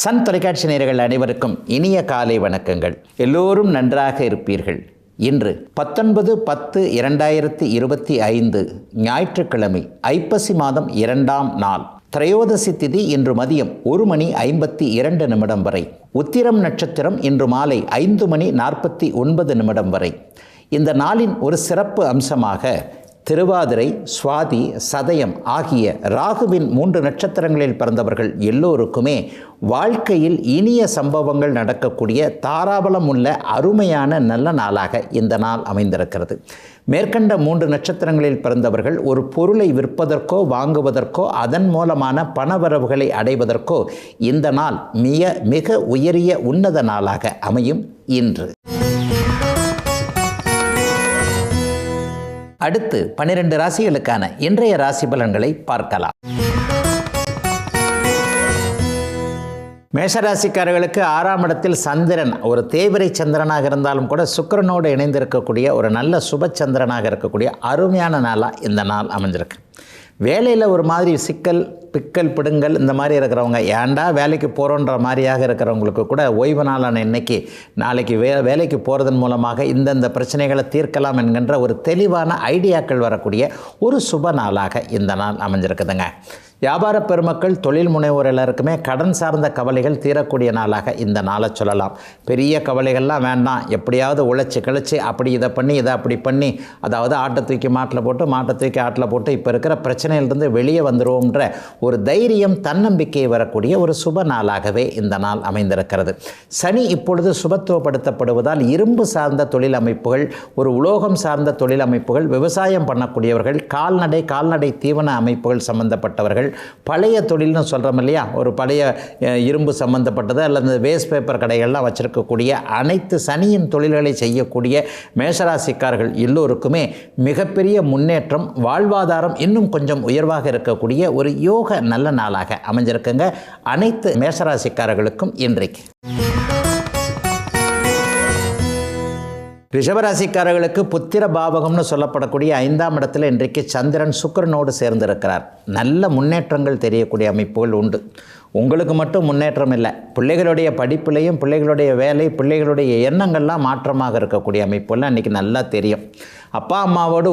Sun தொலைக்காட்சி நேயர்கள் அனைவருக்கும் இனிய காலை வணக்கங்கள். எல்லோரும் நன்றாக இருப்பீர்கள். இன்று 19/10/2025 ஞாயிற்றுக்கிழமை, ஐப்பசி மாதம் 2ஆம் நாள், திரையோதசி திதி இன்று மதியம் 1:52 வரை, உத்திரம் நட்சத்திரம் இன்று மாலை 5:49 வரை. இந்த நாளின் ஒரு சிறப்பு அம்சமாக திருவாதிரை, சுவாதி, சதயம் ஆகிய ராகுவின் 3 நட்சத்திரங்களில் பிறந்தவர்கள் எல்லோருக்குமே வாழ்க்கையில் இனிய சம்பவங்கள் நடக்கக்கூடிய தாராபலம் உள்ள அருமையான நல்ல நாளாக இந்த நாள் அமைந்திருக்கிறது. மேற்கண்ட 3 நட்சத்திரங்களில் பிறந்தவர்கள் ஒரு பொருளை விற்பதற்கோ வாங்குவதற்கோ அதன் மூலமான பணவரவுகளை அடைவதற்கோ இந்த நாள் மிக உயரிய உன்னத நாளாக அமையும். இன்று அடுத்து 12 ராசிகளுக்கான இன்றைய ராசி பலன்களை பார்க்கலாம். மேஷராசிக்காரர்களுக்கு 6ஆம் இடத்தில் சந்திரன் ஒரு தேய்பிறை சந்திரனாக இருந்தாலும் கூட சுக்கிரனோடு இணைந்திருக்கக்கூடிய ஒரு நல்ல சுப சந்திரனாக இருக்கக்கூடிய அருமையான நாளாக இந்த நாள் அமைஞ்சிருக்கு. வேலையில் ஒரு மாதிரி சிக்கல், பிக்கல், பிடுங்கல் இந்த மாதிரி இருக்கிறவங்க, ஏன்டா வேலைக்கு போகிறோன்ற மாதிரியாக இருக்கிறவங்களுக்கு கூட ஓய்வு நாளான இன்னைக்கு நாளைக்கு வேலைக்கு போகிறதன் மூலமாக இந்தந்த பிரச்சனைகளை தீர்க்கலாம் என்கின்ற ஒரு தெளிவான ஐடியாக்கள் வரக்கூடிய ஒரு சுப நாளாக இந்த நாள் அமைஞ்சிருக்குதுங்க. வியாபார பெருமக்கள், தொழில் முனைவோர் எல்லாருக்குமே கடன் சார்ந்த கவலைகள் தீரக்கூடிய நாளாக இந்த நாளை சொல்லலாம். பெரிய கவலைகள்லாம் வேண்டாம், எப்படியாவது உழைச்சி கழிச்சு அப்படி இதை பண்ணி இதை அப்படி பண்ணி, அதாவது ஆட்டை தூக்கி மாட்டில் போட்டு மாட்டை தூக்கி ஆட்டில் போட்டு இப்போ இருக்கிற பிரச்சனையிலிருந்து வெளியே வந்துடுவோம்ன்ற ஒரு தைரியம், தன்னம்பிக்கை வரக்கூடிய ஒரு சுப நாளாகவே இந்த நாள் அமைந்திருக்கிறது. சனி இப்பொழுது சுபத்துவப்படுத்தப்படுவதால் இரும்பு சார்ந்த தொழில் அமைப்புகள், ஒரு உலோகம் சார்ந்த தொழில் அமைப்புகள், விவசாயம் பண்ணக்கூடியவர்கள், கால்நடை தீவன அமைப்புகள் சம்பந்தப்பட்டவர்கள், பழைய தொழில்னு சொல்கிறோம் இல்லையா, ஒரு பழைய இரும்பு சம்பந்தப்பட்டது அல்லது வேஸ்ட் பேப்பர் கடைகள்லாம் வச்சுருக்கக்கூடிய அனைத்து சனியின் தொழில்களை செய்யக்கூடிய மேஷராசிக்காரர்கள் எல்லோருக்குமே மிகப்பெரிய முன்னேற்றம், வாழ்வாதாரம் இன்னும் கொஞ்சம் உயர்வாக இருக்கக்கூடிய ஒரு யோக நல்ல நாளாக அமைஞ்சிருக்குங்க அனைத்து மேஷராசிக்காரர்களுக்கும் இன்றைக்கு. ரிஷபராசிக்காரர்களுக்கு புத்திர பாவகம்னு சொல்லப்படக்கூடிய 5ஆம் இடத்துல இன்றைக்கு சந்திரன் சுக்கிரனோடு சேர்ந்திருக்கிறார். நல்ல முன்னேற்றங்கள் தெரியக்கூடிய அமைப்புகள் உண்டு. உங்களுக்கு மட்டும் முன்னேற்றம் இல்லை, பிள்ளைகளுடைய படிப்புலையும், பிள்ளைகளுடைய வேலை, பிள்ளைகளுடைய எண்ணங்கள்லாம் மாற்றமாக இருக்கக்கூடிய அமைப்புலாம் இன்றைக்கி நல்லா தெரியும். அப்பா அம்மாவோடு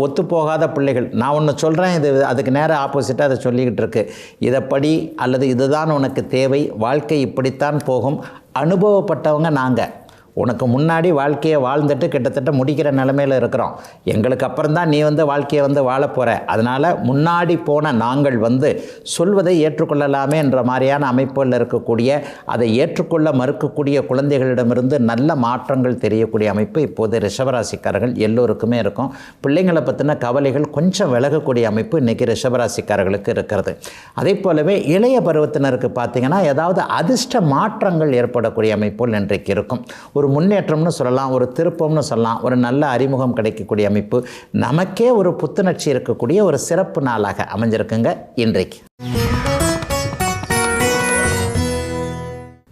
ஒத்து போகாத பிள்ளைகள், நான் ஒன்று சொல்கிறேன், இது அதுக்கு நேரம் ஆப்போசிட்டாக அதை சொல்லிக்கிட்டு இருக்கு. இதை படி அல்லது இதுதான் உனக்கு தேவை, வாழ்க்கை இப்படித்தான் போகும், அனுபவப்பட்டவங்க நாங்கள். உனக்கு முன்னாடி வாழ்க்கையை வாழ்ந்துட்டு கிட்டத்தட்ட முடிக்கிற நிலைமையில் இருக்கிறோம். எங்களுக்கு அப்புறம் தான் நீ வாழ்க்கையை வாழ போகிற. அதனால் முன்னாடி போன நாங்கள் சொல்வதை ஏற்றுக்கொள்ளலாமே என்ற மாதிரியான அமைப்புகளில் இருக்கக்கூடிய, அதை ஏற்றுக்கொள்ள மறுக்கக்கூடிய குழந்தைகளிடமிருந்து நல்ல மாற்றங்கள் தெரியக்கூடிய அமைப்பு இப்போது ரிஷபராசிக்காரர்கள் எல்லோருக்குமே இருக்கும். பிள்ளைங்களை பற்றின கவலைகள் கொஞ்சம் விலகக்கூடிய அமைப்பு இன்றைக்கி ரிஷபராசிக்காரர்களுக்கு இருக்கிறது. அதே போலவே இளைய பருவத்தினருக்கு பார்த்திங்கன்னா ஏதாவது அதிர்ஷ்ட மாற்றங்கள் ஏற்படக்கூடிய அமைப்புகள் இன்றைக்கு இருக்கும். ஒரு முன்னேற்றம்னு சொல்லலாம், ஒரு திருப்பம்னு சொல்லலாம், ஒரு நல்ல அறிமுகம் கிடைக்கக்கூடிய அமைப்பு, நமக்கே ஒரு புத்துணர்ச்சி இருக்கக்கூடிய ஒரு சிறப்பு நாளாக அமைஞ்சிருக்குங்க இன்றைக்கு.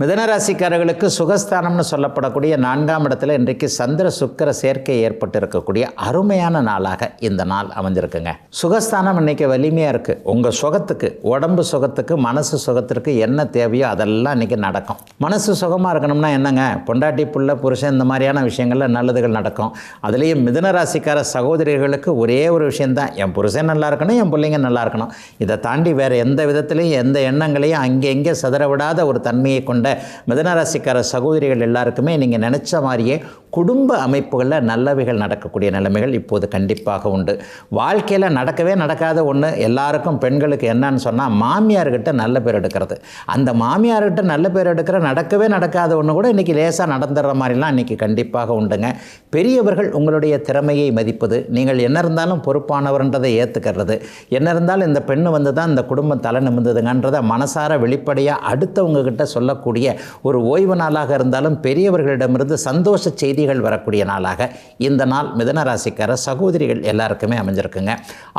மிதனராசிக்காரர்களுக்கு சுகஸ்தானம்னு சொல்லப்படக்கூடிய 4ஆம் இடத்துல இன்றைக்கு சந்திர சுக்கிர சேர்க்கை ஏற்பட்டு இருக்கக்கூடிய அருமையான நாளாக இந்த நாள் அமைஞ்சிருக்குங்க. சுகஸ்தானம் இன்றைக்கி வலிமையாக இருக்குது. உங்கள் சுகத்துக்கு, உடம்பு சுகத்துக்கு, மனசு சுகத்திற்கு என்ன தேவையோ அதெல்லாம் இன்றைக்கி நடக்கும். மனசு சுகமாக இருக்கணும்னா என்னங்க, பொண்டாட்டி, புள்ள, புருஷன் இந்த மாதிரியான விஷயங்களில் நல்லதுகள் நடக்கும். அதுலேயும் மிதனராசிக்கார சகோதரிகளுக்கு ஒரே ஒரு விஷயந்தான், என் புருஷன் நல்லா இருக்கணும், என் பிள்ளைங்க நல்லா இருக்கணும். இதை தாண்டி வேறு எந்த விதத்துலையும் எந்த எண்ணங்களையும் அங்கே சதற விடாத ஒரு தன்மையை கொண்ட மிதனராசிக்கார சகோதரிகள் எல்லாருக்குமே நீங்கள் நினச்ச மாதிரியே குடும்ப அமைப்புகளில் நல்லவைகள் நடக்கக்கூடிய நிலைமைகள் இப்போது கண்டிப்பாக உண்டு. வாழ்க்கையில் நடக்கவே நடக்காத ஒன்று எல்லாருக்கும் பெண்களுக்கு என்னன்னு சொன்னால், மாமியார்கிட்ட நல்ல பேர் எடுக்கிறது. அந்த மாமியார்கிட்ட நல்ல பேர் எடுக்கிற நடக்கவே நடக்காத ஒன்று கூட இன்றைக்கி லேசாக நடந்துடுற மாதிரிலாம் இன்றைக்கி கண்டிப்பாக உண்டுங்க. பெரியவர்கள் உங்களுடைய திறமையை மதிப்பது, நீங்கள் என்ன இருந்தாலும் பொறுப்பானவர்ன்றதை ஏற்றுக்கிறது, என்ன இருந்தாலும் இந்த பெண்ணு தான் இந்த குடும்பம் தலை நிமிர்ந்ததுங்கன்றதை மனசார வெளிப்படையாக அடுத்தவங்ககிட்ட சொல்லக்கூடிய இருக்கக்கூடிய ஒரு ஓய்வு நாளாக இருந்தாலும் பெரியவர்களிடமிருந்து சந்தோஷ செய்திகள் வரக்கூடிய நாளாக இந்த நாள் மிதுன ராசிக்கார சகோதரிகள் எல்லாருக்குமே அமைஞ்சிருக்குங்க.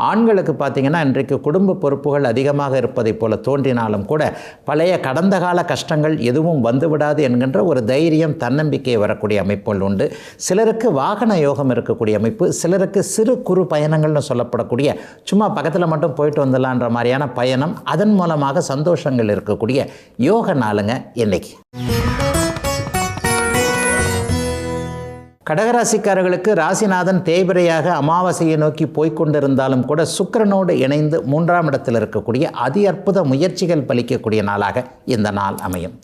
ஆண்களுக்கு பார்த்திங்கன்னா இன்றைக்கு குடும்ப பொறுப்புகள் அதிகமாக இருப்பதை போல தோன்றினாலும் கூட பழைய கடந்த கால கஷ்டங்கள் எதுவும் வந்துவிடாது என்கின்ற ஒரு தைரியம் தன்னம்பிக்கை வரக்கூடிய அமைப்புகள் உண்டு. சிலருக்கு வாகன யோகம் இருக்கக்கூடிய அமைப்பு, சிலருக்கு சிறு குறு பயணங்கள்னு சொல்லப்படக்கூடிய சும்மா பக்கத்தில் மட்டும் போயிட்டு வந்துடலான்ற மாதிரியான பயணம், அதன் மூலமாக சந்தோஷங்கள் இருக்கக்கூடிய யோக நாளுங்க இன்னைக்கு. கடகராசிக்காரர்களுக்கு ராசிநாதன் தேய்பிரையாக அமாவாசையை நோக்கி போய்கொண்டிருந்தாலும் கூட சுக்கிரனோடு இணைந்து 3ஆம் இடத்தில் இருக்கக்கூடிய அதி அற்புத முயற்சிகள் பலிக்கக்கூடிய நாளாக இந்த நாள் அமையும்.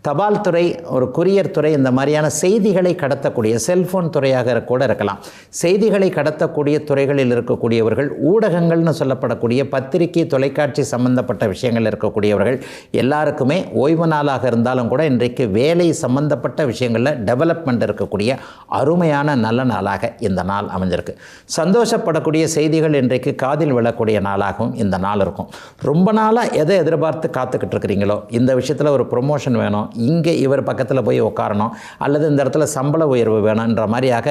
தபால் துறை, ஒரு கொரியர் துறை, இந்த மாதிரியான செய்திகளை கடத்தக்கூடிய செல்ஃபோன் துறையாக கூட இருக்கலாம். செய்திகளை கடத்தக்கூடிய துறைகளில் இருக்கக்கூடியவர்கள், ஊடகங்கள்னு சொல்லப்படக்கூடிய பத்திரிகை தொலைக்காட்சி சம்பந்தப்பட்ட விஷயங்கள் இருக்கக்கூடியவர்கள் எல்லாருக்குமே ஓய்வு நாளாக இருந்தாலும் கூட இன்றைக்கு வேலை சம்பந்தப்பட்ட விஷயங்களில் டெவலப்மெண்ட் இருக்கக்கூடிய அருமையான நல்ல நாளாக இந்த நாள் அமைஞ்சிருக்கு. சந்தோஷப்படக்கூடிய செய்திகள் இன்றைக்கு காதில் விழக்கூடிய நாளாகவும் இந்த நாள் இருக்கும். ரொம்ப நாளாக எதை எதிர்பார்த்து காத்துக்கிட்டு இருக்கிறீங்களோ, இந்த விஷயத்தில் ஒரு ப்ரொமோஷன் வேணும், இங்கே இவர் பக்கத்தில் போய் உட்காரணும், அல்லது இந்த இடத்துல சம்பள உயர்வு வேணுன்ற மாதிரியாக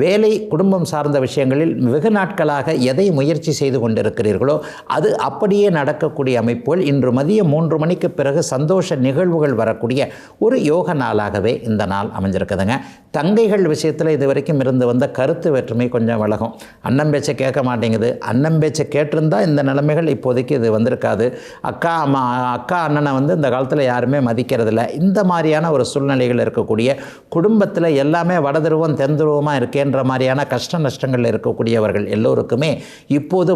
வேலை குடும்பம் சார்ந்த விஷயங்களில் வெகு நாட்களாக எதை முயற்சி செய்து கொண்டிருக்கிறீர்களோ அது அப்படியே நடக்கக்கூடிய அமைப்புகள் இன்று மதியம் 3 மணிக்கு பிறகு சந்தோஷ நிகழ்வுகள் வரக்கூடிய ஒரு யோக நாளாகவே இந்த நாள் அமைஞ்சிருக்குதுங்க. தங்கைகள் விஷயத்தில் இது வரைக்கும் இருந்து வந்த கருத்து வேற்றுமை கொஞ்சம் விலகும். அண்ணன் பேச்சை கேட்க மாட்டேங்குது, அண்ணன் பேச்சை கேட்டிருந்தால் இந்த நிலைமைகள் இப்போதைக்கு இது வந்திருக்காது, அக்கா அண்ணனை இந்த காலத்தில் யாருமே மதிக்கிறதில்ல, இந்த மாதிரியான ஒரு சூழ்நிலைகள் இருக்கக்கூடிய குடும்பத்தில் எல்லாமே வடதுருவம் தென்துருவமாக இருக்கேன்ற மாதிரியான கஷ்ட நஷ்டங்கள் இருக்கக்கூடியவர்கள் எல்லோருக்குமே இப்போது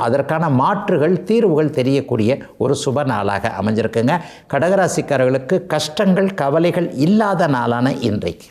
அதற்கான மாற்றுகள் தீர்வுகள் தெரியக்கூடிய ஒரு சுப நாளாக அமைஞ்சிருக்குங்க. கடகராசிக்காரர்களுக்கு கஷ்டங்கள் கவலைகள் இல்லாத நாளான இன்றைக்கு.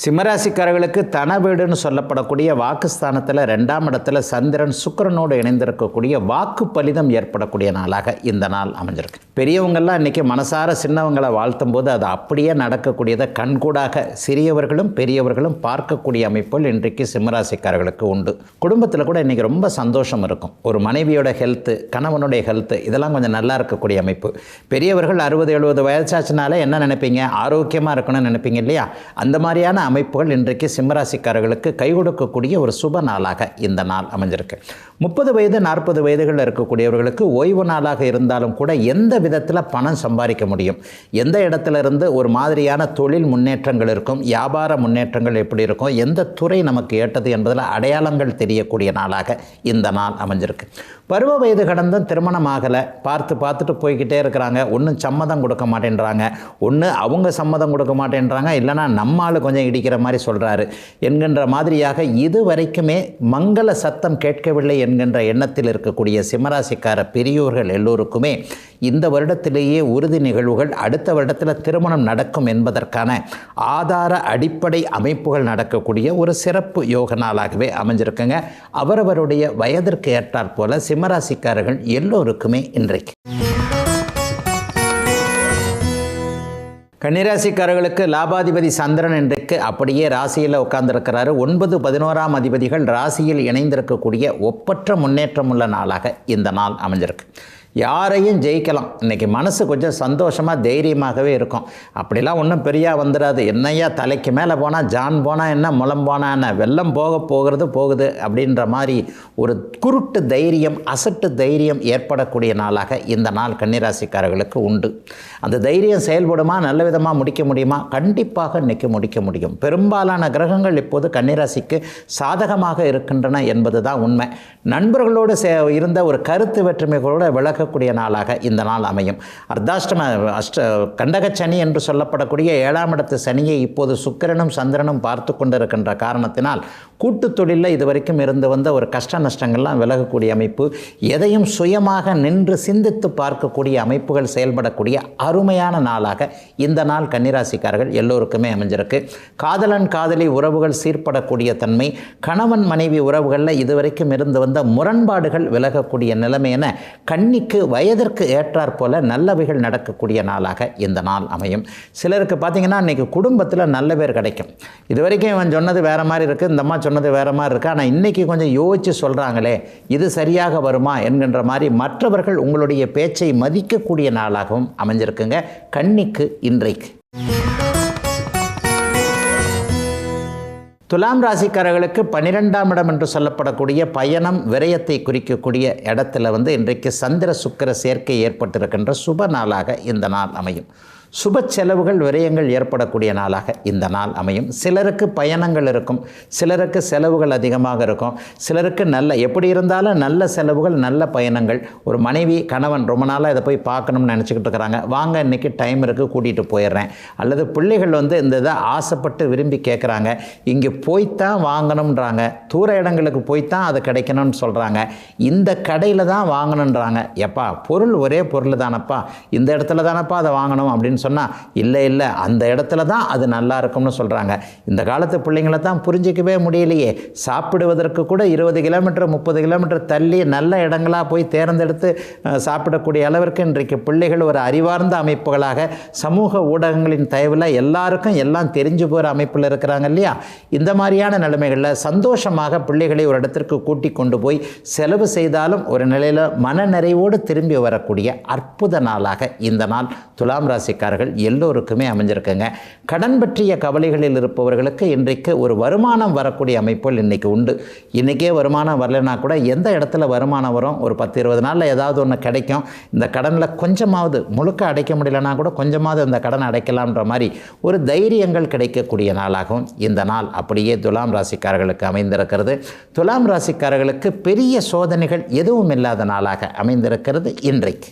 சிம்மராசிக்காரர்களுக்கு தன வீடுன்னு சொல்லப்படக்கூடிய வாக்குஸ்தானத்தில் 2ஆம் இடத்துல சந்திரன் சுக்கிரனோடு இணைந்திருக்கக்கூடிய வாக்கு பலிதம் ஏற்படக்கூடிய நாளாக இந்த நாள் அமைஞ்சிருக்கு. பெரியவங்கள்லாம் இன்றைக்கி மனசார சின்னவங்களை வாழ்த்தும் போது அது அப்படியே நடக்கக்கூடியதை கண்கூடாக சிறியவர்களும் பெரியவர்களும் பார்க்கக்கூடிய அமைப்புகள் இன்றைக்கு சிம்மராசிக்காரர்களுக்கு உண்டு. குடும்பத்தில் கூட இன்றைக்கி ரொம்ப சந்தோஷம் இருக்கும். ஒரு மனைவியோட ஹெல்த்து, கணவனுடைய ஹெல்த்து, இதெல்லாம் கொஞ்சம் நல்லா இருக்கக்கூடிய அமைப்பு. பெரியவர்கள் 60-70 வயசாச்சுனால என்ன நினைப்பீங்க, ஆரோக்கியமாக இருக்கணும்னு நினைப்பீங்க இல்லையா? அந்த மாதிரியான அமைப்புகள் இன்றைக்கு சிம்மராசிக்காரர்களுக்கு கை கொடுக்கக்கூடிய ஒரு சுப நாளாக இந்த நாள் அமைஞ்சிருக்கு. 30 வயது 40 வயதுகளில் இருக்கக்கூடியவர்களுக்கு ஓய்வு நாளாக இருந்தாலும் கூட எந்த விதத்தில் பணம் சம்பாதிக்க முடியும், எந்த இடத்துல இருந்து ஒரு மாதிரியான தொழில் முன்னேற்றங்கள் இருக்கும், வியாபார முன்னேற்றங்கள் எப்படி இருக்கும், எந்த துறை நமக்கு ஏற்றது என்பதில் அடையாளங்கள் தெரியக்கூடிய நாளாக இந்த நாள் அமைஞ்சிருக்கு. பருவ வயது கடந்த திருமணம் ஆகலை, பார்த்துட்டு போய்கிட்டே இருக்கிறாங்க, ஒன்றும் சம்மதம் கொடுக்க மாட்டேன்றாங்க, ஒன்று அவங்க சம்மதம் கொடுக்க மாட்டேன்றாங்க, இல்லைனா நம்மால் கொஞ்சம் இடிக்கிற மாதிரி சொல்கிறாரு என்கின்ற மாதிரியாக இதுவரைக்குமே மங்கள சத்தம் கேட்கவில்லை என்கின்ற எண்ணத்தில் இருக்கக்கூடிய சிம்மராசிக்கார பெரியோர்கள் எல்லோருக்குமே இந்த வருடத்திலேயே உறுதி நிகழ்வுகள், அடுத்த வருடத்தில் திருமணம் நடக்கும் என்பதற்கான ஆதார அடிப்படை அமைப்புகள் நடக்கக்கூடிய ஒரு சிறப்பு யோக நாளாகவே அமைஞ்சிருக்குங்க. அவரவருடைய வயதிற்கு ஏற்றாற் போல சிம்மராசிக்காரர்கள் எல்லோருக்குமே இன்றைக்கு. கன்னிராசிக்காரர்களுக்கு லாபாதிபதி சந்திரன் இன்றைக்கு அப்படியே ராசியில் உட்கார்ந்திருக்கிறாரு. 9, 11ஆம் அதிபதிகள் ராசியில் இணைந்திருக்கக்கூடிய ஒப்பற்ற முன்னேற்றம் உள்ள நாளாக இந்த நாள் அமைஞ்சிருக்கு. யாரையும் ஜெயிக்கலாம். இன்றைக்கி மனசு கொஞ்சம் சந்தோஷமாக தைரியமாகவே இருக்கும். அப்படிலாம் ஒன்றும் பெரியா வந்துடாது. என்னையா தலைக்கு மேலே போனால் ஜான் போனால் என்ன, முளம் போனால் என்ன, வெள்ளம் போகுது அப்படின்ற மாதிரி ஒரு குருட்டு தைரியம், அசட்டு தைரியம் ஏற்படக்கூடிய நாளாக இந்த நாள் கன்னிராசிக்காரர்களுக்கு உண்டு. அந்த தைரியம் செயல்படுமா, நல்ல விதமாக முடிக்க முடியுமா? கண்டிப்பாக இன்றைக்கி முடிக்க முடியும். பெரும்பாலான கிரகங்கள் இப்போது கன்னிராசிக்கு சாதகமாக இருக்கின்றன என்பது தான் உண்மை. நண்பர்களோடு இருந்த ஒரு கருத்து வேற்றுமைகளோடு விலகக்கூடிய நாளாக இந்த நாள் அமையும். கண்டக சனி என்று சொல்லப்படக்கூடிய 7ஆம் இடத்து சனியை இப்போது சுக்கிரனும் சந்திரனும் பார்த்து கொண்டிருக்கின்ற காரணத்தினால் கூட்டு தொழிலில் இதுவரைக்கும் இருந்து வந்த ஒரு கஷ்ட நஷ்டங்கள்லாம் விலகக்கூடிய அமைப்பு, எதையும் சுயமாக நின்று சிந்தித்து பார்க்கக்கூடிய அமைப்புகள் செயல்படக்கூடிய அருமையான நாளாக இந்த நாள் கன்னிராசிக்காரர்கள் எல்லோருக்குமே அமைஞ்சிருக்கு. காதலன் காதலி உறவுகள் சீர்படக்கூடிய தன்மை, கணவன் மனைவி உறவுகளில் இதுவரைக்கும் இருந்து வந்த முரண்பாடுகள் விலகக்கூடிய நிலைமை என கன்னி இன்றைக்கு வயதிற்கு ஏற்றாற் போல நல்லவைகள் நடக்கக்கூடிய நாளாக இந்த நாள் அமையும். சிலருக்கு பார்த்திங்கன்னா இன்றைக்கி குடும்பத்தில் நல்ல பேர் கிடைக்கும். இது வரைக்கும் இவன் சொன்னது வேறு மாதிரி இருக்குது, இந்த அம்மா சொன்னது வேறு மாதிரி இருக்குது, ஆனால் இன்றைக்கி கொஞ்சம் யோசித்து சொல்கிறாங்களே இது சரியாக வருமா என்கின்ற மாதிரி மற்றவர்கள் உங்களுடைய பேச்சை மதிக்கக்கூடிய நாளாகவும் அமைஞ்சிருக்குங்க கன்னிக்கு இன்றைக்கு. துலாம் ராசிக்காரர்களுக்கு 12ஆம் இடம் என்று சொல்லப்படக்கூடிய பயணம் விரயத்தை குறிக்கக்கூடிய இடத்துல இன்றைக்கு சந்திர சுக்கிர சேர்க்கை ஏற்பட்டிருக்கின்ற சுப நாளாக இந்த நாள் அமையும். சுப செலவுகள் விரயங்கள் ஏற்படக்கூடிய நாளாக இந்த நாள் அமையும். சிலருக்கு பயணங்கள் இருக்கும், சிலருக்கு செலவுகள் அதிகமாக இருக்கும், சிலருக்கு எப்படி இருந்தாலும் நல்ல செலவுகள் நல்ல பயணங்கள். ஒரு மனைவி கணவன் ரொம்ப நாளாக இதை போய் பார்க்கணும்னு நினச்சிக்கிட்டு இருக்கிறாங்க, வாங்க இன்றைக்கி டைம் இருக்குது கூட்டிகிட்டு போயிடுறேன். அல்லது பிள்ளைகள் இந்த இதை ஆசைப்பட்டு விரும்பி கேட்குறாங்க, இங்கே போய்த்தான் வாங்கணுன்றாங்க, தூர இடங்களுக்கு போய்த்தான் அது கிடைக்கணும்னு சொல்கிறாங்க, இந்த கடையில் தான் வாங்கணுன்றாங்க. எப்பா பொருள் ஒரே பொருள் தானப்பா, இந்த இடத்துல தானப்பா அதை வாங்கணும் அப்படின்னு சொன்னால் இல்லை அந்த இடத்துல தான் அது நல்லா இருக்கும்னு சொல்கிறாங்க. இந்த காலத்து பிள்ளைங்களை தான் புரிஞ்சிக்கவே முடியலையே. சாப்பிடுவதற்கு கூட 20 கிலோமீட்டர் 30 கிலோமீட்டர் தள்ளி நல்ல இடங்களாக போய் தேர்ந்தெடுத்து சாப்பிடக்கூடிய அளவிற்கு இன்றைக்கு பிள்ளைகள் ஒரு அறிவார்ந்த அமைப்புகளாக சமூக ஊடகங்களின் தயவில் எல்லாருக்கும் எல்லாம் தெரிஞ்சு போகிற அமைப்பில் இருக்கிறாங்க இல்லையா. இந்த மாதிரியான நிலைமைகளில் சந்தோஷமாக பிள்ளைகளை ஒரு இடத்திற்கு கூட்டி கொண்டு போய் செலவு செய்தாலும் ஒரு நிலையில் மன நிறைவோடு திரும்பி வரக்கூடிய அற்புத நாளாக இந்த நாள் துலாம் ராசிக்காரர்கள் எல்லோருக்குமே அமைஞ்சிருக்குங்க. கடன் பற்றிய கவலைகளில் இருப்பவர்களுக்கு இன்றைக்கு ஒரு வருமானம் வரக்கூடிய அமைப்புகள் இன்றைக்கி உண்டு. இன்றைக்கே வருமானம் வரலைன்னா கூட எந்த இடத்துல வருமானம் வரும், ஒரு 10-20 நாளில் ஏதாவது ஒன்று கிடைக்கும். இந்த கடனில் கொஞ்சமாவது முழுக்க அடைக்க முடியலன்னா கூட கொஞ்சமாவது இந்த கடன் அடைக்கலாம்ன்ற மாதிரி ஒரு தைரியங்கள் கிடைக்கக்கூடிய நாளாகவும் இந்த நாள் அப்படியே துலாம் ராசிக்காரர்களுக்கு அமைந்திருக்கிறது. துலாம் ராசிக்காரர்களுக்கு பெரிய சோதனைகள் எதுவும் இல்லாத நாளாக அமைந்திருக்கிறது இன்றைக்கு.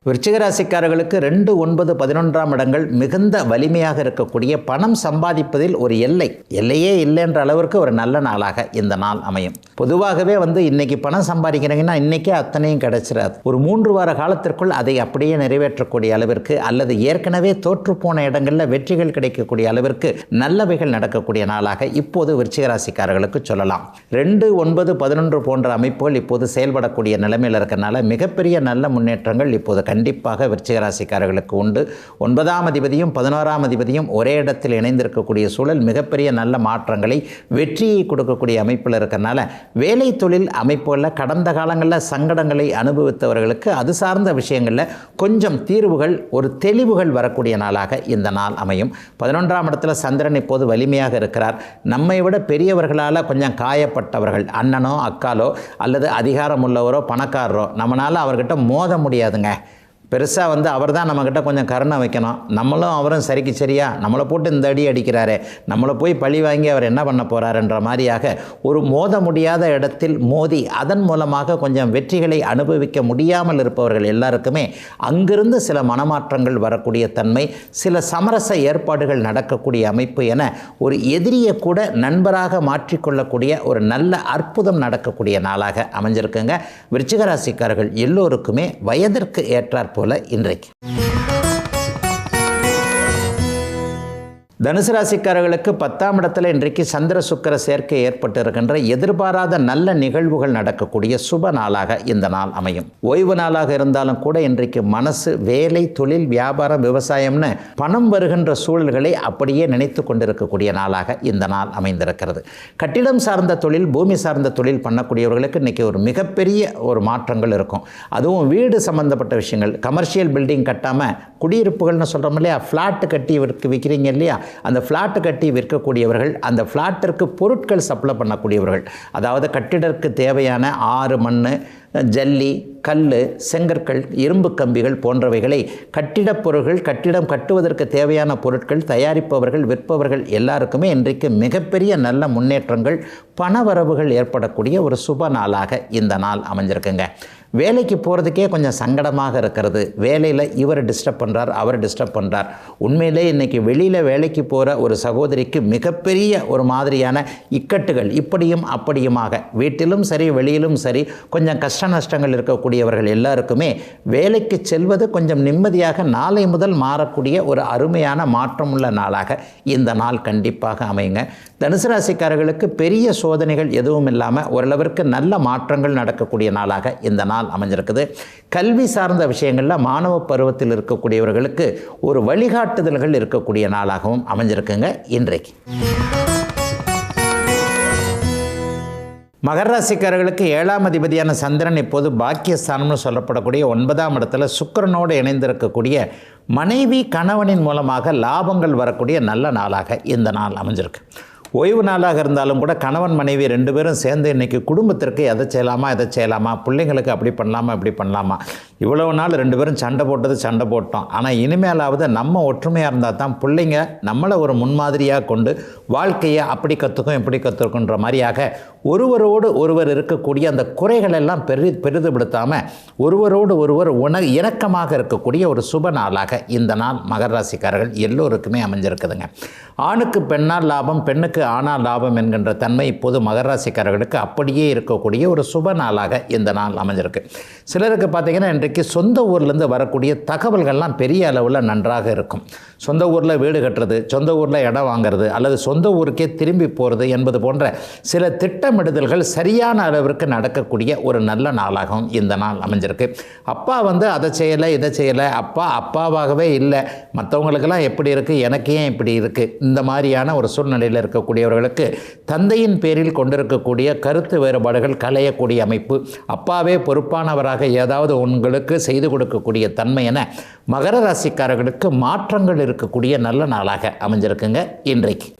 விருச்சிக ராசிக்காரர்களுக்கு 2, 9, 11ஆம் இடங்கள் மிகுந்த வலிமையாக இருக்கக்கூடிய பணம் சம்பாதிப்பதில் ஒரு எல்லையே இல்லைன்ற அளவிற்கு ஒரு நல்ல நாளாக இந்த நாள் அமையும். பொதுவாகவே இன்றைக்கி பணம் சம்பாதிக்கிறீங்கன்னா இன்றைக்கே அத்தனையும் கிடைச்சிடாது. ஒரு 3 வார காலத்திற்குள் அதை அப்படியே நிறைவேற்றக்கூடிய அளவிற்கு அல்லது ஏற்கனவே தோற்றுப்போன இடங்களில் வெற்றிகள் கிடைக்கக்கூடிய அளவிற்கு நல்லவைகள் நடக்கக்கூடிய நாளாக இப்போது விருச்சிக ராசிக்காரர்களுக்கு சொல்லலாம். 2, 9, 11 போன்ற அமைப்புகள் இப்போது செயல்படக்கூடிய நிலைமையில் இருக்கிறனால மிகப்பெரிய நல்ல முன்னேற்றங்கள் இப்போது கண்டிப்பாக விருச்சிக ராசிக்காரர்களுக்கு உண்டு. 9ஆம் அதிபதியும் 11ஆம் அதிபதியும் ஒரே இடத்தில் இணைந்திருக்கக்கூடிய சூழல் மிகப்பெரிய நல்ல மாற்றங்களை வெற்றியை கொடுக்கக்கூடிய அமைப்பில் இருக்கிறனால வேலை தொழில் அமைப்புகளில் கடந்த காலங்களில் சங்கடங்களை அனுபவித்தவர்களுக்கு அது சார்ந்த விஷயங்களில் கொஞ்சம் தீர்வுகள் ஒரு தெளிவுகள் வரக்கூடிய நாளாக இந்த நாள் அமையும். 11ஆம் இடத்துல சந்திரன் இப்போது வலிமையாக இருக்கிறார். நம்மை விட பெரியவர்களால் கொஞ்சம் காயப்பட்டவர்கள், அண்ணனோ அக்காலோ அல்லது அதிகாரம் உள்ளவரோ பணக்காரரோ, நம்மளால் அவர்கிட்ட மோத முடியாதுங்க. பெருசாக அவர் தான் நம்மக்கிட்ட கொஞ்சம் கருணை வைக்கணும். நம்மளும் அவரும் சரிக்கு சரியா நம்மளை போட்டு இந்த அடி அடிக்கிறாரே, நம்மளை போய் பழி வாங்கி அவர் என்ன பண்ண போகிறாருன்ற மாதிரியாக ஒரு மோத முடியாத இடத்தில் மோதி அதன் மூலமாக கொஞ்சம் வெற்றிகளை அனுபவிக்க முடியாமல் இருப்பவர்கள் எல்லாருக்குமே அங்கிருந்து சில மனமாற்றங்கள் வரக்கூடிய தன்மை, சில சமரச ஏற்பாடுகள் நடக்கக்கூடிய அமைப்பு என ஒரு எதிரியை கூட நண்பராக மாற்றிக்கொள்ளக்கூடிய ஒரு நல்ல அற்புதம் நடக்கக்கூடிய நாளாக அமைஞ்சிருக்குங்க. விருச்சிக ராசிக்காரர்கள் எல்லோருக்குமே வயதிற்கு ஏற்றார் போல இன்றைக்கு. தனுசு ராசிக்காரர்களுக்கு 10ஆம் இடத்துல இன்றைக்கு சந்திர சுக்கிர சேர்க்கை ஏற்பட்டு இருக்கின்ற எதிர்பாராத நல்ல நிகழ்வுகள் நடக்கக்கூடிய சுப நாளாக இந்த நாள் அமையும். ஓய்வு நாளாக இருந்தாலும் கூட இன்றைக்கு மனசு வேலை தொழில் வியாபாரம் விவசாயம்னு பணம் வருகின்ற சூழல்களை அப்படியே நினைத்து கொண்டிருக்கக்கூடிய நாளாக இந்த நாள் அமைந்திருக்கிறது. கட்டிடம் சார்ந்த தொழில் பூமி சார்ந்த தொழில் பண்ணக்கூடியவர்களுக்கு இன்றைக்கி ஒரு மிகப்பெரிய ஒரு மாற்றங்கள் இருக்கும். அதுவும் வீடு சம்பந்தப்பட்ட விஷயங்கள், கமர்ஷியல் பில்டிங் கட்டாமல் குடியிருப்புகள்னு சொல்கிறோம் இல்லையா, ஃப்ளாட்டு கட்டி விற்கிறீங்க இல்லையா, அந்த ஃப்ளாட்டு கட்டி விற்கக்கூடியவர்கள், அந்த ஃப்ளாட்டிற்கு பொருட்கள் சப்ளை பண்ணக்கூடியவர்கள், அதாவது கட்டிடருக்கு தேவையான 6 மண், ஜல்லி, கல், செங்கற்கள், இரும்பு கம்பிகள் போன்றவைகளை கட்டிடப் பொருட்கள், கட்டிடம் கட்டுவதற்கு தேவையான பொருட்கள் தயாரிப்பவர்கள் விற்பவர்கள் எல்லாருக்குமே இன்றைக்கு மிகப்பெரிய நல்ல முன்னேற்றங்கள் பணவரவுகள் ஏற்படக்கூடிய ஒரு சுப நாளாக இந்த நாள் அமைஞ்சிருக்குங்க. வேலைக்கு போகிறதுக்கே கொஞ்சம் சங்கடமாக இருக்கிறது. வேலையில் இவர் டிஸ்டர்ப் பண்ணுறார், அவர் டிஸ்டர்ப் பண்ணுறார். உண்மையிலே இன்றைக்கி வெளியில் வேலைக்கு போகிற ஒரு சகோதரிக்கு மிகப்பெரிய ஒரு மாதிரியான இக்கட்டுகள் இப்படியும் அப்படியுமாக வீட்டிலும் சரி வெளியிலும் சரி கொஞ்சம் கஷ்ட நஷ்டங்கள் இருக்கக்கூடியவர்கள் எல்லாருக்குமே வேலைக்கு செல்வது கொஞ்சம் நிம்மதியாக நாளை முதல் மாறக்கூடிய ஒரு அருமையான மாற்றமுள்ள நாளாக இந்த நாள் கண்டிப்பாக அமையுங்க. தனுசு ராசிக்காரர்களுக்கு பெரிய சோதனைகள் எதுவும் இல்லாமல் ஓரளவிற்கு நல்ல மாற்றங்கள் நடக்கக்கூடிய நாளாக இந்த நாள் அமைஞ்சிருக்குது. கல்வி சார்ந்த விஷயங்களில் மாணவ பருவத்தில் இருக்கக்கூடியவர்களுக்கு ஒரு வழிகாட்டுதல்கள் இருக்கக்கூடிய நாளாகவும் அமைஞ்சிருக்குங்க இன்றைக்கு. மகர ராசிக்காரர்களுக்கு 7ஆம் அதிபதியான சந்திரன் இப்போது பாக்கியஸ்தானம்னு சொல்லப்படக்கூடிய 9ஆம் இடத்துல சுக்கிரனோடு இணைந்திருக்கக்கூடிய மனைவி கணவனின் மூலமாக லாபங்கள் வரக்கூடிய நல்ல நாளாக இந்த நாள் அமைஞ்சிருக்கு. ஓய்வு நாளாக இருந்தாலும் கூட கணவன் மனைவி 2 பேரும் சேர்ந்து இன்றைக்கி குடும்பத்திற்கு எதை செய்யலாமா, பிள்ளைங்களுக்கு அப்படி பண்ணலாமா இப்படி பண்ணலாமா, இவ்வளவு நாள் 2 பேரும் சண்டை போட்டோம். ஆனால் இனிமேலாவது நம்ம ஒற்றுமையாக இருந்தால் தான் பிள்ளைங்க நம்மளை ஒரு முன்மாதிரியாக கொண்டு வாழ்க்கையை அப்படி கற்றுக்கும் இப்படி கற்றுக்குன்ற மாதிரியாக ஒருவரோடு ஒருவர் இருக்கக்கூடிய அந்த குறைகள் எல்லாம் பெரிதுபடுத்தாமல் ஒருவரோடு ஒருவர் இணக்கமாக இருக்கக்கூடிய ஒரு சுப நாளாக இந்த நாள் மகர ராசிக்காரர்கள் எல்லோருக்குமே அமைஞ்சிருக்குதுங்க. ஆணுக்கு பெண்ணால் லாபம், பெண்ணுக்கு ஆனால் லாபம் என்கின்ற தன்மை இப்போது மகர ராசிக்காரர்களுக்கு அப்படியே இருக்கக்கூடிய ஒரு சுப நாளாக இந்த நாள் அமைஞ்சிருக்கு. சிலருக்கு பார்த்திங்கன்னா இன்றைக்கு சொந்த ஊர்லேருந்து வரக்கூடிய தகவல்கள்லாம் பெரிய அளவில் நன்றாக இருக்கும். சொந்த ஊரில் வீடு கட்டுறது, சொந்த ஊரில் இடம் வாங்கிறது அல்லது சொந்த ஊருக்கே திரும்பி போகிறது என்பது போன்ற சில திட்டமிடுதல்கள் சரியான அளவிற்கு நடக்கக்கூடிய ஒரு நல்ல நாளாகவும் இந்த நாள் அமைஞ்சிருக்கு. அப்பா அதை செய்யலை இதை செய்யலை, அப்பா அப்பாவாகவே இல்லை, மற்றவங்களுக்கெல்லாம் எப்படி இருக்குது எனக்கு ஏன் இப்படி இருக்குது, இந்த மாதிரியான ஒரு சூழ்நிலையில் இருக்கக்கூடியவர்களுக்கு தந்தையின் பேரில் கொண்டிருக்கக்கூடிய கருத்து வேறுபாடுகள் களையக்கூடிய அமைப்பு, அப்பாவே பொறுப்பானவராக ஏதாவது உங்களுக்கு செய்து கொடுக்கக்கூடிய தன்மை என மகர ராசிக்காரர்களுக்கு மாற்றங்கள் இருக்கக்கூடிய நல்ல நாளாக அமைஞ்சிருக்குங்க இன்றைக்கு.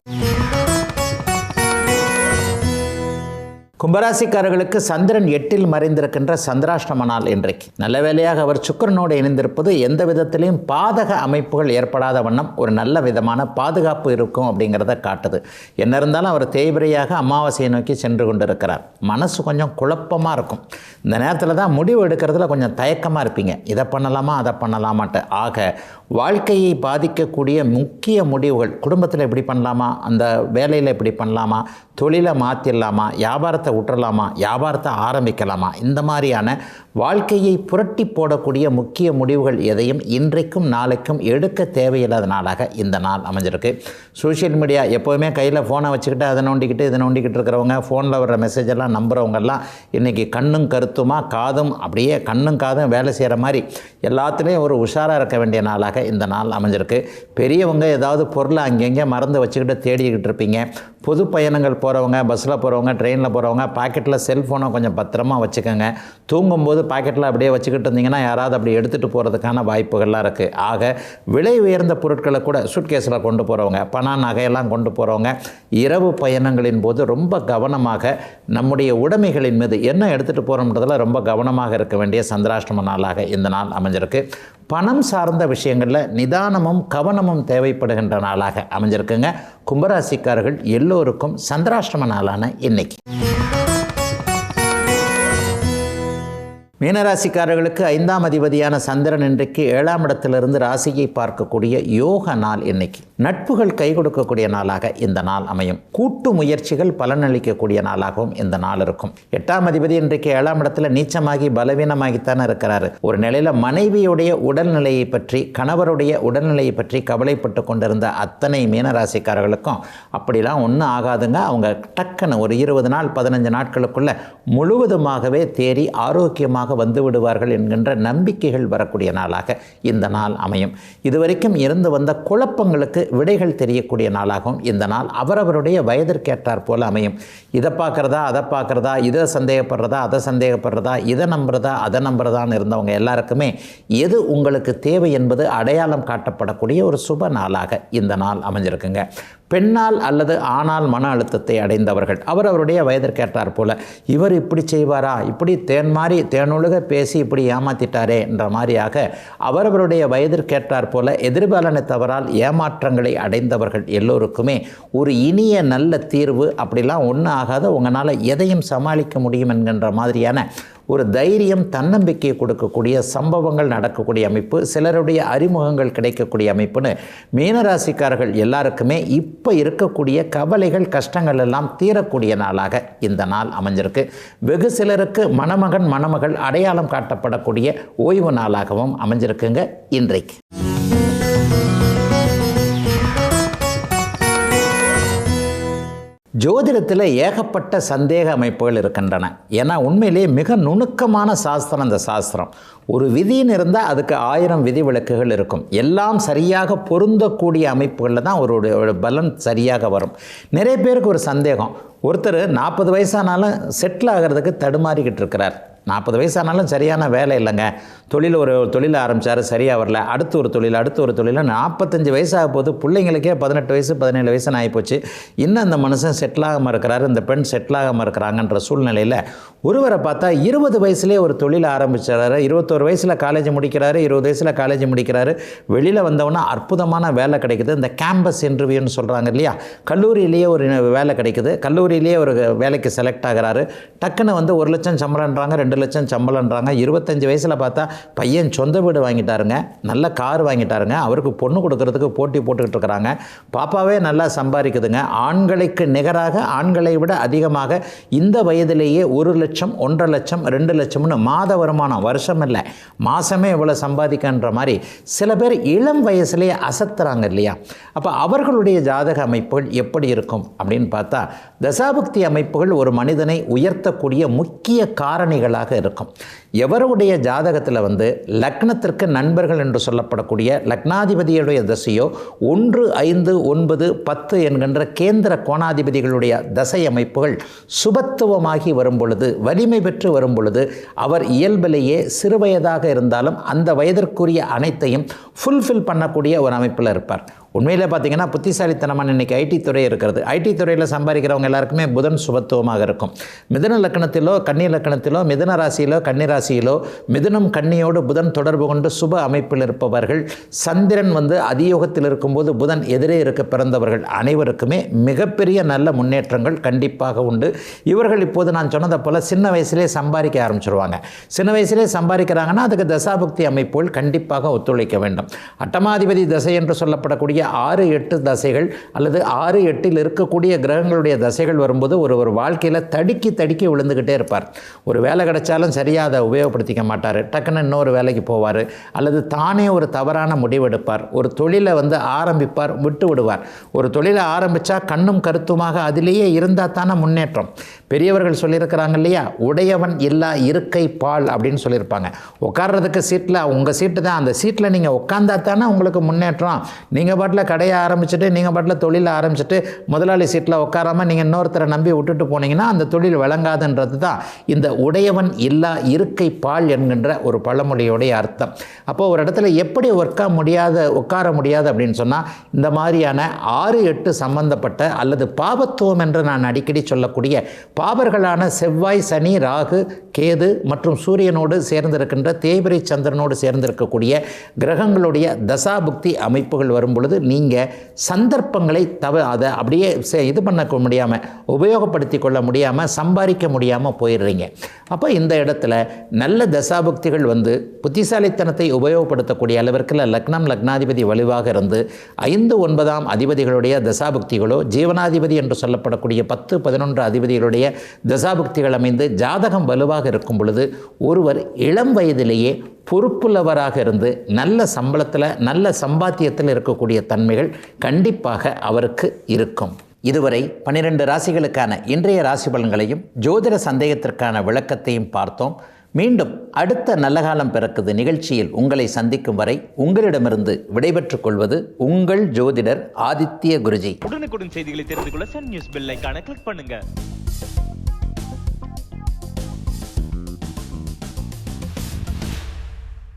கும்பராசிக்காரர்களுக்கு சந்திரன் 8இல் மறைந்திருக்கின்ற சந்திராஷ்டம நாள் இன்றைக்கு. நல்ல வேளையாக அவர் சுக்கிரனோடு இணைந்திருப்பது எந்த விதத்திலையும் பாதக அமைப்புகள் ஏற்படாத வண்ணம் ஒரு நல்ல விதமான பாதுகாப்பு இருக்கும் அப்படிங்கிறத காட்டுது. என்ன இருந்தாலும் அவர் தேய்பிரையாக அமாவாசையை நோக்கி சென்று கொண்டிருக்கிறார். மனசு கொஞ்சம் குழப்பமாக இருக்கும். இந்த நேரத்தில் தான் முடிவு எடுக்கிறதுல கொஞ்சம் தயக்கமாக இருப்பீங்க, இதை பண்ணலாமா அதை பண்ணலாமான்ட்டு. ஆக வாழ்க்கையை பாதிக்கக்கூடிய முக்கிய முடிவுகள், குடும்பத்தில் எப்படி பண்ணலாமா, அந்த வேலையில் எப்படி பண்ணலாமா, தொழிலை மாற்றிடலாமா, வியாபாரத்தை விட்டுறலாமா, வியாபாரத்தை ஆரம்பிக்கலாமா, இந்த மாதிரியான வாழ்க்கையை புரட்டி போடக்கூடிய முக்கிய முடிவுகள் எதையும் இன்றைக்கும் நாளைக்கும் எடுக்க தேவையில்லாத நாளாக இந்த நாள் அமைஞ்சிருக்கு. சோஷியல் மீடியா எப்போவுமே கையில் ஃபோனை வச்சுக்கிட்டு அதை நோண்டிக்கிட்டு இதை நோண்டிக்கிட்டு இருக்கிறவங்க, ஃபோனில் வர்ற மெசேஜெல்லாம் நம்புகிறவங்கெல்லாம் இன்றைக்கி கண்ணும் கருத்துமா காதும் அப்படியே கண்ணும் காதும் வேலை செய்கிற மாதிரி எல்லாத்துலேயும் ஒரு உஷாராக இருக்க வேண்டிய நாளாக இந்த நாள் அமைஞ்சிருக்கு. பெரியவங்க ஏதாவது பொருளை அங்கங்கே மறந்து வச்சுக்கிட்டு தேடிக்கிட்டு இருப்பீங்க. பொது பயணங்கள் போகிறவங்க, பஸ்ஸில் போகிறவங்க, ட்ரெயினில் போகிறவங்க பாக்கெட்டில் செல்ஃபோனை கொஞ்சம் பத்திரமா வச்சுக்கோங்க. தூங்கும்போது பாக்கெட்டில் அப்படியே வச்சுக்கிட்டு இருந்தீங்கன்னா யாராவது அப்படி எடுத்துகிட்டு போகிறதுக்கான வாய்ப்புகள்லாம் இருக்குது. ஆக விலை உயர்ந்த பொருட்களை கூட சூட்கேஸில் கொண்டு போகிறவங்க, பணம் நகையெல்லாம் கொண்டு போகிறவங்க இரவு பயணங்களின் போது ரொம்ப கவனமாக நம்முடைய உடைமைகளின் மீது என்ன எடுத்துகிட்டு போகிறோம்ன்றதில் ரொம்ப கவனமாக இருக்க வேண்டிய சந்திராஷ்டம நாளாக இந்த நாள் அமைஞ்சிருக்கு. பணம் சார்ந்த விஷயங்களில் நிதானமும் கவனமும் தேவைப்படுகின்ற நாளாக அமைஞ்சிருக்குங்க. கும்பராசிக்காரர்கள் எல்லோருக்கும் சந்திராஷ்டம நாளான இன்னைக்கு. மீனராசிக்காரர்களுக்கு 5ஆம் அதிபதியான சந்திரன் இன்றைக்கு 7ஆம் இடத்திலிருந்து ராசியை பார்க்கக்கூடிய யோக நாள் இன்னைக்கு. நட்புகள் கை கொடுக்கக்கூடிய நாளாக இந்த நாள் அமையும். கூட்டு முயற்சிகள் பலனளிக்கக்கூடிய நாளாகவும் இந்த நாள் இருக்கும். 8ஆம் அதிபதி இன்றைக்கு 7ஆம் இடத்துல நீச்சமாகி பலவீனமாகித்தானே இருக்கிறாரு. ஒரு நிலையில் மனைவியுடைய உடல்நிலையை பற்றி, கணவருடைய உடல்நிலையை பற்றி கவலைப்பட்டு கொண்டிருந்த அத்தனை மீனராசிக்காரர்களுக்கும் அப்படிலாம் ஒன்றும் ஆகாதுங்க. அவங்க டக்குன்னு ஒரு 20 நாள் 15 நாட்களுக்குள்ள முழுவதுமாகவே தேறி ஆரோக்கியமாக வந்து விடுவார்கள் என்கின்ற நம்பிக்கைகள் வரக்கூடிய நாளாக இந்த நாள் அமையும். இதுவரைக்கும் இருந்து வந்த குழப்பங்களுக்கு விடைகள் தெரியக்கூடிய நாளாகவும் இந்த நாள் அவரவருடைய வயதிற்கேற்றார் போல அமையும். இதை பார்க்குறதா அதை பார்க்குறதா, இதை சந்தேகப்படுறதா அதை சந்தேகப்படுறதா, இதை நம்புறதா அதை நம்புறதான்னு இருந்தவங்க எல்லாருக்குமே எது உங்களுக்கு தேவை என்பது அடையாளம் காட்டப்படக்கூடிய ஒரு சுப நாளாக இந்த நாள் அமைஞ்சிருக்குங்க. பெண்ணால் அல்லது ஆணால் மன அழுத்தத்தை அடைந்தவர்கள் அவரவருடைய வயதிற்கேற்றார் போல இவர் இப்படி செய்வாரா, இப்படி தேனொழுக பேசி இப்படி ஏமாத்திட்டாரே என்ற மாதிரியாக அவரவருடைய வயதிற்கேற்றார் போல எதிர்பாலனை தவறால் ஏமாற்றங்களை அடைந்தவர்கள் எல்லோருக்குமே ஒரு இனிய நல்ல தீர்வு, அப்படிலாம் ஒன்றும் ஆகாத உங்களால் எதையும் சமாளிக்க முடியும் என்கின்ற மாதிரியான ஒரு தைரியம், தன்னம்பிக்கை கொடுக்கக்கூடிய சம்பவங்கள் நடக்கக்கூடிய அமைப்பு, சிலருடைய அறிமுகங்கள் கிடைக்கக்கூடிய அமைப்புன்னு மீனராசிக்காரர்கள் எல்லாருக்குமே இப்போ இருக்கக்கூடிய கவலைகள், கஷ்டங்கள் எல்லாம் தீரக்கூடிய நாளாக இந்த நாள் அமைஞ்சிருக்கு. வெகு சிலருக்கு மணமகன், மணமகள் அடையாளம் காட்டப்படக்கூடிய ஓய்வு நாளாகவும் அமைஞ்சிருக்குங்க இன்றைக்கு. ஜோதிடத்தில் ஏகப்பட்ட சந்தேக அமைப்புகள் இருக்கின்றன. ஏன்னா உண்மையிலேயே மிக நுணுக்கமான சாஸ்திரம் இந்த சாஸ்திரம். ஒரு விதின்னு இருந்தால் அதுக்கு 1000 விதி விலக்குகள் இருக்கும். எல்லாம் சரியாக பொருந்தக்கூடிய அமைப்புகளில் தான் ஒரு பலன் சரியாக வரும். நிறைய பேருக்கு ஒரு சந்தேகம், ஒருத்தர் 40 வயசானாலும் செட்டில் ஆகிறதுக்கு தடுமாறிக்கிட்டு இருக்கிறார். 40 வயசானாலும் சரியான வேலை இல்லைங்க, ஒரு தொழில் ஆரம்பித்தார், சரியாக வரல, அடுத்து ஒரு தொழில் 45 வயசாக போது, பிள்ளைங்களுக்கே 18 வயசு 17 வயசுன்னு ஆகிப்போச்சு, இன்னும் அந்த மனுஷன் செட்டில் ஆகாமல் இருக்கிறாரு, இந்த பெண் செட்டில் ஆகாமல் இருக்கிறாங்கன்ற சூழ்நிலையில் ஒருவரை பார்த்தா 20 வயசுலேயே ஒரு தொழில் ஆரம்பிச்சாரு, 21 வயசில் காலேஜ் முடிக்கிறாரு, 20 வயசில் காலேஜ் முடிக்கிறாரு, வெளியில் வந்தவொன்னே அற்புதமான வேலை கிடைக்குது. இந்த கேம்பஸ் இன்டர்வியூன்னு சொல்கிறாங்க இல்லையா, கல்லூரியிலேயே ஒரு வேலை கிடைக்குது, கல்லூரியிலேயே ஒரு வேலைக்கு செலக்ட் ஆகிறாரு, டக்குன்னு வந்து 1 லட்சம் சம்பளம்ன்றாங்க, 2 லட்சம் சம்பளம்ன்றாங்க. 25 வயசில் பார்த்தா பையன் சொந்த வீடு வாங்கிட்டாருங்க, நல்ல கார் வாங்கிட்டாருங்க, அவருக்கு பொண்ணு கொடுக்கறதுக்கு போட்டி போட்டுக்கிட்டு இருக்கிறாங்க, பாப்பாவே நல்லா சம்பாதிக்குதுங்க, ஆண்களுக்கு நிகராக, ஆண்களை விட அதிகமாக இந்த வயதிலேயே 1 லட்சம் 1.5 லட்சம் 2 லட்சம்னு மாத வருமானம், வருஷம் இல்லை மாதமே இவ்வளோ சம்பாதிக்கன்ற மாதிரி சில பேர் இளம் வயசுலேயே அசத்துறாங்க இல்லையா. அப்போ அவர்களுடைய ஜாதக அமைப்புகள் எப்படி இருக்கும் அப்படின்னு பார்த்தா, தசாபுக்தி அமைப்புகள் ஒரு மனிதனை உயர்த்தக்கூடிய முக்கிய காரணிகளாக இருக்கும். எவருடைய ஜாதகத்தில் வந்து லக்னத்திற்கு நண்பர்கள் என்று சொல்லப்படக்கூடிய லக்னாதிபதியுடைய தசையோ 1, 5, 9, 10 என்கின்ற கேந்திர கோணாதிபதிகளுடைய தசை அமைப்புகள் சுபத்துவமாகி வரும் பொழுது, வலிமை பெற்று வரும் பொழுது, அவர் இயல்பிலேயே சிறுவயதாக இருந்தாலும் அந்த வயதிற்குரிய அனைத்தையும் ஃபுல்ஃபில் பண்ணக்கூடிய ஒரு அமைப்பில் இருப்பார். உண்மையில் பார்த்திங்கன்னா புத்திசாலித்தனமான இன்றைக்கி ஐடி துறை இருக்கிறது. ஐடி துறையில் சம்பாதிக்கிறவங்க எல்லாருக்குமே புதன் சுபத்துவமாக இருக்கும். மிதுன லக்கணத்திலோ கன்னி லக்கணத்திலோ, மிதுன ராசியிலோ கன்னி ராசியிலோ, மிதுனம் கன்னியோடு புதன் தொடர்பு கொண்டு சுப அமைப்பில் இருப்பவர்கள், சந்திரன் வந்து அதியோகத்தில் இருக்கும்போது புதன் எதிரே இருக்க பிறந்தவர்கள் அனைவருக்குமே மிகப்பெரிய நல்ல முன்னேற்றங்கள் கண்டிப்பாக உண்டு. இவர்கள் இப்போது நான் சொன்னதை போல் சின்ன வயசுலேயே சம்பாதிக்க ஆரம்பிச்சிருவாங்க. சின்ன வயசுலேயே சம்பாதிக்கிறாங்கன்னா அதுக்கு தசாபுக்தி அமைப்புகள் கண்டிப்பாக ஒத்துழைக்க வேண்டும். அட்டமாதிபதி தசை என்று சொல்லப்படக்கூடிய 6, 8 தசைகள் அல்லது 6, 8 இருக்கக்கூடிய கிரகங்களுடைய தசைகள் வரும்போது ஒரு வாழ்க்கையில் தடுக்கி விழுந்துக்கிட்டே இருப்பார். ஒரு வேலை கிடைச்சாலும் சரியாக அதை உபயோகப்படுத்திக்க மாட்டார், டக்குன்னு இன்னொரு வேலைக்கு போவார், அல்லது தானே ஒரு தவறான முடிவெடுப்பார். ஒரு தொழிலை வந்து ஆரம்பிப்பார், விட்டு விடுவார். ஒரு தொழிலை ஆரம்பித்தா கண்ணும் கருத்துமாக அதிலேயே இருந்தால் தானே முன்னேற்றம். பெரியவர்கள் சொல்லியிருக்கிறாங்க இல்லையா, உடையவன் இல்லா இருக்கை பால் அப்படின்னு சொல்லியிருப்பாங்க. உட்கார்றதுக்கு சீட்டில் உங்கள் சீட்டு தான், அந்த சீட்டில் நீங்கள் உட்காந்தா தானே உங்களுக்கு முன்னேற்றம். நீங்கள் பாட்டில் கடையை ஆரம்பிச்சுட்டு, நீங்கள் பாட்டில் தொழிலை ஆரம்பிச்சுட்டு முதலாளி சீட்டில் உட்காராமல் நீங்கள் இன்னொருத்தரை நம்பி விட்டுட்டு போனீங்கன்னா அந்த தொழில் விளங்காதுன்றது தான் இந்த உடையவன் இல்லா இருக்கை பால் என்கின்ற ஒரு பழமொழியோடைய அர்த்தம். அப்போது ஒரு இடத்துல எப்படி உட்கார முடியாது அப்படின்னு சொன்னால், இந்த மாதிரியான 6, 8 சம்பந்தப்பட்ட அல்லது பாபத்துவம் என்று நான் அடிக்கடி சொல்லக்கூடிய பாபர்களான செவ்வாய், சனி, ராகு, கேது மற்றும் சூரியனோடு சேர்ந்திருக்கின்ற தேய்பிரை சந்திரனோடு சேர்ந்திருக்கக்கூடிய கிரகங்களுடைய தசாபுக்தி அமைப்புகள் வரும் பொழுது நீங்கள் சந்தர்ப்பங்களை அதை அப்படியே இது பண்ண முடியாமல், உபயோகப்படுத்தி கொள்ள முடியாமல், சம்பாதிக்க முடியாமல் போயிடுறீங்க. அப்போ இந்த இடத்துல நல்ல தசாபுக்திகள் வந்து புத்திசாலித்தனத்தை உபயோகப்படுத்தக்கூடிய அளவிற்கு லக்னம், லக்னாதிபதி வலுவாக இருந்து 5, 9 அதிபதிகளுடைய தசாபுக்திகளோ, ஜீவனாதிபதி என்று சொல்லப்படக்கூடிய 10, 11 அதிபதிகளுடைய தசாபுக்திகள் அமைந்து ஜாதகம் வலுவாக இருக்கும் பொழுது ஒருவர் இளம் வயதிலேயே பொறுப்புள்ளவராக இருந்து நல்ல சம்பளத்தில், நல்ல சம்பாத்தியத்தில் இருக்கக்கூடிய தன்மைகள் கண்டிப்பாக அவருக்கு இருக்கும். இதுவரை 12 ராசிகளுக்கான இன்றைய ராசி பலன்களையும் ஜோதிட சந்தேகத்திற்கான விளக்கத்தையும் பார்த்தோம். மீண்டும் அடுத்த நல்ல காலம் பிறக்குது நிகழ்ச்சியில் உங்களை சந்திக்கும் வரை உங்களிடமிருந்து விடைபெற்றுக் கொள்வது உங்கள் ஜோதிடர் ஆதித்ய குருஜி. உடனுக்குடன் செய்திகளை தெரிந்து கொள்ள சன் நியூஸ் பெல் ஐகானை கிளிக் பண்ணுங்க.